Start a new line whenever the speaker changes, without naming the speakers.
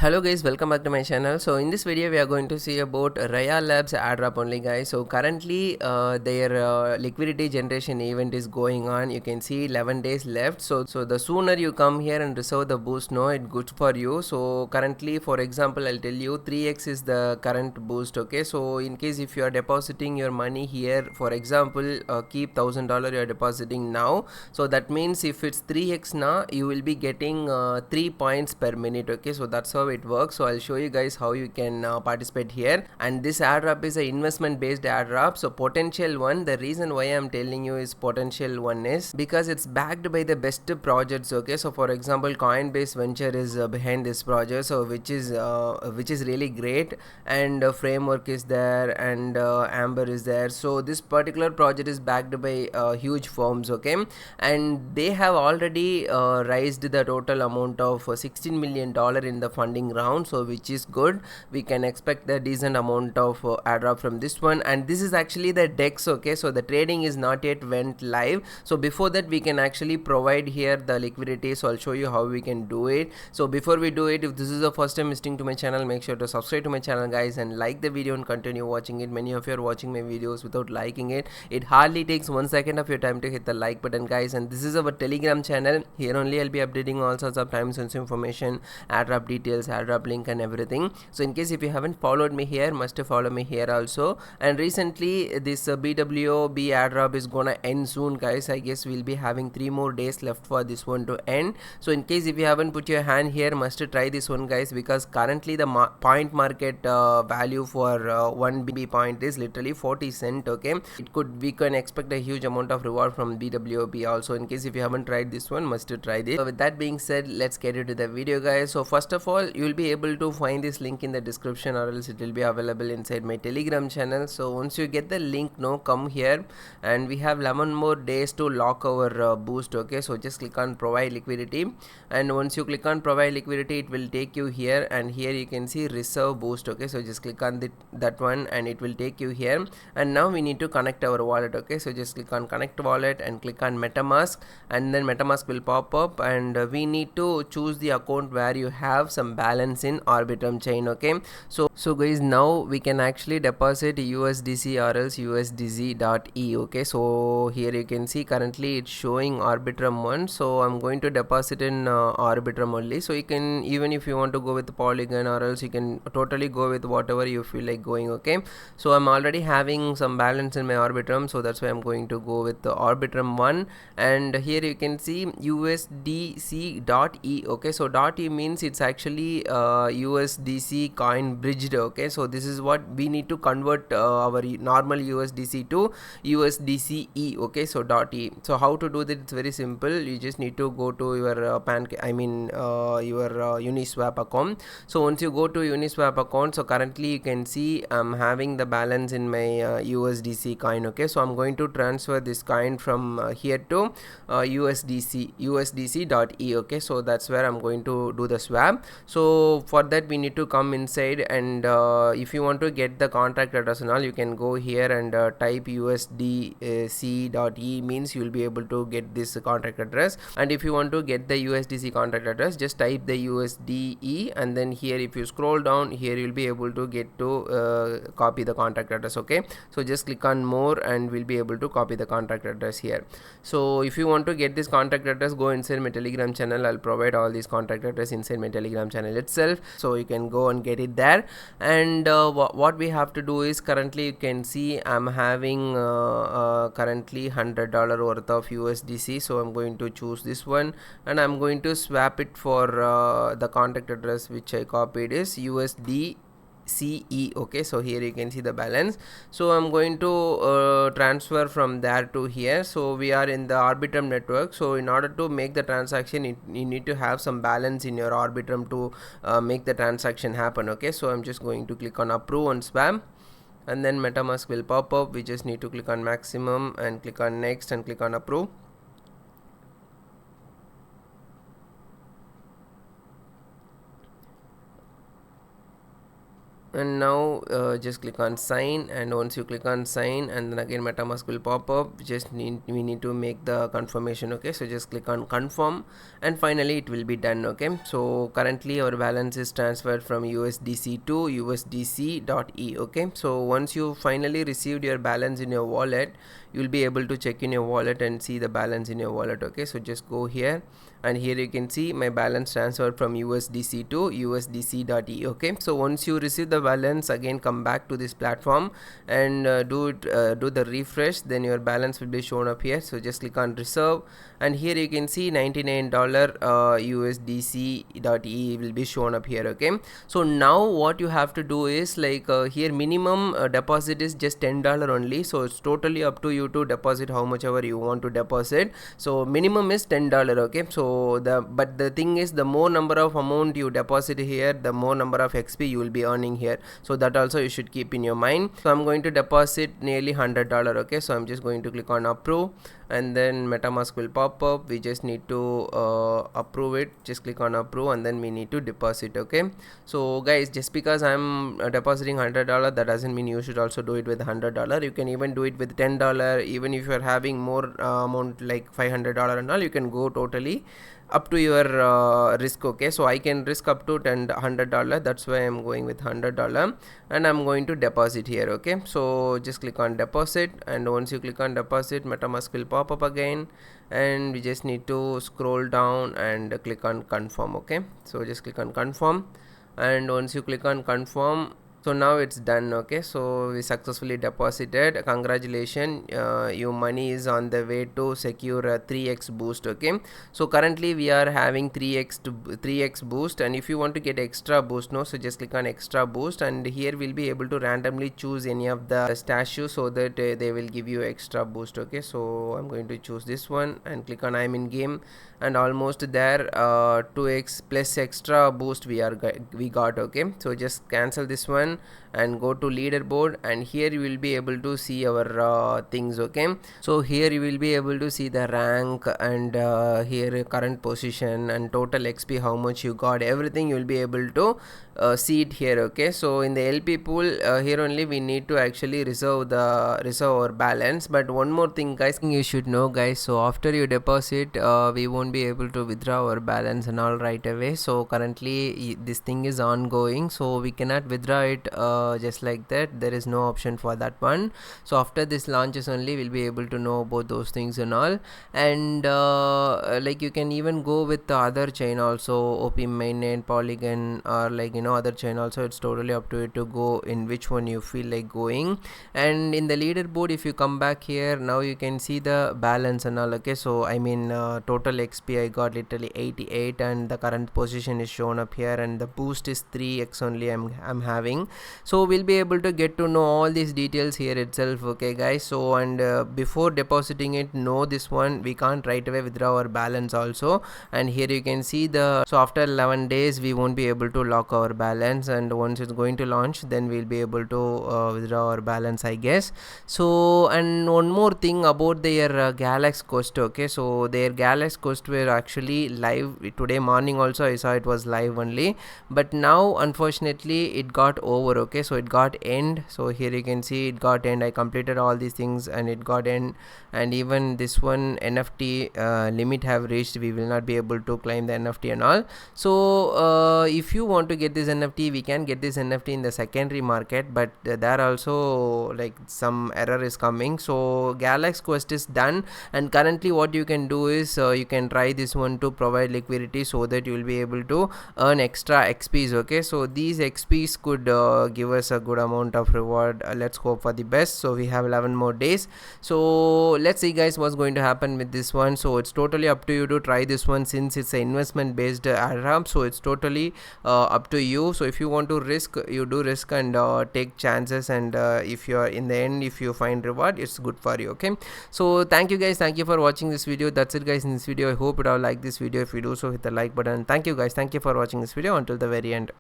Hello guys, welcome back to my channel. So in this video we are going to see about ReyaLabsAirdrop only guys. So currently their liquidity generation event is going on. You can see 11 days left. So the sooner you come here and reserve the boost, no, it's good for you. So currently, for example, I'll tell you 3x is the current boost. Okay, so in case if you are depositing your money here, for example, keep $1,000 you are depositing now. So that means if it's 3x now, you will be getting 3 points per minute. Okay, so that's how it works. So I'll show you guys how you can participate here. And this airdrop is an investment based airdrop, so potential one. The reason why I'm telling you is potential one is because it's backed by the best projects. Okay, so for example, Coinbase Venture is behind this project, so which is really great, and framework is there, and Amber is there. So this particular project is backed by huge firms. Okay, and they have already raised the total amount of $16 million in the funding round, so which is good. We can expect the decent amount of airdrop from this one, and this is actually the DEX. Okay, so the trading is not yet went live, so before that we can actually provide here the liquidity. So I'll show you how we can do it. So before we do it, if this is the first time visiting to my channel, make sure to subscribe to my channel guys, and like the video and continue watching it. Many of you are watching my videos without liking it. It hardly takes 1 second of your time to hit the like button guys. And this is our Telegram channel. Here only I'll be updating all sorts of time sensitive information, airdrop details, airdrop link and everything. So in case if you haven't followed me here, must follow me here also. And recently this BWB airdrop is gonna end soon guys. I guess we'll be having 3 more days left for this one to end. So in case if you haven't put your hand here, must try this one guys, because currently the point market value for 1 BB point is literally 40 cents. Okay, we can expect a huge amount of reward from BWB also. In case if you haven't tried this one, must try this. So with that being said, let's get into the video guys. So first of all, you will be able to find this link in the description, or else it will be available inside my Telegram channel. So once you get the link, no, come here, and we have 11 more days to lock our boost. Okay, so just click on provide liquidity, and once you click on provide liquidity, it will take you here, and here you can see reserve boost. Okay, so just click on that one, and it will take you here. And now we need to connect our wallet. Okay, so just click on connect wallet and click on MetaMask, and then MetaMask will pop up, and we need to choose the account where you have some balance in Arbitrum chain. Okay, so guys, now we can actually deposit USDC or else USDC.E. okay, so here you can see currently it's showing Arbitrum 1, so I'm going to deposit in Arbitrum only. So you can, even if you want to go with Polygon, or else you can totally go with whatever you feel like going. Okay, so I'm already having some balance in my Arbitrum, so that's why I'm going to go with the Arbitrum 1. And here you can see USDC.E. okay, so .E means it's actually USDC coin bridged. Okay, so this is what we need to convert our normal USDC to USDCE. okay, so .E. So how to do that? It's very simple. You just need to go to your your Uniswap account. So once you go to Uniswap account, so currently you can see I'm having the balance in my USDC coin. Okay, so I'm going to transfer this coin from here to USDC.E. okay, so that's where I'm going to do the swap. So for that we need to come inside, and if you want to get the contract address and all, you can go here and type USDC.E, means you will be able to get this contract address. And if you want to get the USDC contract address, just type the USDE, and then here if you scroll down here, you'll be able to get to copy the contract address. Okay, so just click on more, and we'll be able to copy the contract address here. So if you want to get this contract address, go inside my Telegram channel. I'll provide all these contract address inside my Telegram channel itself, so you can go and get it there. And what we have to do is, currently you can see I'm having currently $100 worth of USDC, so I'm going to choose this one, and I'm going to swap it for the contact address which I copied is USDCE. okay, so here you can see the balance. So I'm going to transfer from there to here. So we are in the Arbitrum network, so in order to make the transaction, you need to have some balance in your Arbitrum to make the transaction happen. Okay, so I'm just going to click on approve and swap, and then MetaMask will pop up. We just need to click on maximum and click on next and click on approve. And now just click on sign, and once you click on sign, and then again MetaMask will pop up. We need to make the confirmation. Okay, so just click on confirm, and finally it will be done. Okay, so currently our balance is transferred from USDC to USDC.E. Okay, so once you finally received your balance in your wallet, you will be able to check in your wallet and see the balance in your wallet. Okay, so just go here, and here you can see my balance transferred from USDC to USDC.E. Okay, so once you receive the balance, again come back to this platform and do the refresh, then your balance will be shown up here. So just click on reserve, and here you can see $99 USDC.E will be shown up here. Okay, so now what you have to do is like here minimum deposit is just $10 only, so it's totally up to you to deposit how much ever you want to deposit. So minimum is $10. Okay, so but the thing is, the more number of amount you deposit here, the more number of XP you will be earning here, so that also you should keep in your mind. So I'm going to deposit nearly $100. Okay, so I'm just going to click on approve, and then MetaMask will pop up. We just need to approve it. Just click on approve, and then we need to deposit. Okay, so guys, just because I'm depositing $100, that doesn't mean you should also do it with $100. You can even do it with $10. Even if you're having more amount like $500 and all, you can go totally up to your risk. Okay, so I can risk up to $100. That's why I'm going with $100, and I'm going to deposit here. Okay, so just click on deposit, and once you click on deposit, MetaMask will pop up again, and we just need to scroll down and click on confirm. Okay, so just click on confirm, and once you click on confirm, so now it's done. Okay, so we successfully deposited. Congratulations, your money is on the way to secure a 3x boost. Okay, so currently we are having 3x boost, and if you want to get extra boost, no, so just click on extra boost, and here we'll be able to randomly choose any of the stashes so that they will give you extra boost. Okay, so I'm going to choose this one and click on I'm in game, and almost there 2x plus extra boost we got. Okay, so just cancel this one and go to leaderboard, and here you will be able to see our things. Okay, so here you will be able to see the rank, and here current position and total XP, how much you got, everything you will be able to see it here. Okay, so in the LP pool, here only we need to actually reserve our balance. But one more thing guys, you should know guys, so after you deposit, we won't be able to withdraw our balance and all right away. So currently this thing is ongoing, so we cannot withdraw it just like that. There is no option for that one. So after this launches only, we'll be able to know about those things and all. And like you can even go with the other chain also, OP mainnet, Polygon, or like other chain also. It's totally up to you to go in which one you feel like going. And in the leaderboard, if you come back here, now you can see the balance and all. Okay, so I mean total XP I got literally 88, and the current position is shown up here, and the boost is 3x only I'm having. So we'll be able to get to know all these details here itself. Okay guys, so and before depositing it, know this one, we can't right away withdraw our balance also. And here you can see so after 11 days we won't be able to lock our balance, and once it's going to launch, then we'll be able to withdraw our balance, I guess. So and one more thing about their Galaxy Quest. Okay, so their Galaxy Quest were actually live today morning also. I saw it was live only, but now unfortunately it got over. Okay, so it got end. So here you can see it got end. I completed all these things and it got end, and even this one NFT limit have reached. We will not be able to claim the NFT and all. So if you want to get this NFT, we can get this NFT in the secondary market, but there also like some error is coming. So Galaxy Quest is done, and currently what you can do is you can try this one to provide liquidity so that you will be able to earn extra XPs. Okay, so these XPs could give us a good amount of reward. Let's hope for the best. So we have 11 more days, so let's see guys what's going to happen with this one. So it's totally up to you to try this one, since it's an investment based airdrop, so it's totally up to you. So if you want to risk, you do risk and take chances, and if you are in the end, if you find reward, it's good for you. Okay, so thank you guys, thank you for watching this video. That's it guys in this video. I hope you all like this video. If you do so, hit the like button. Thank you guys, thank you for watching this video until the very end.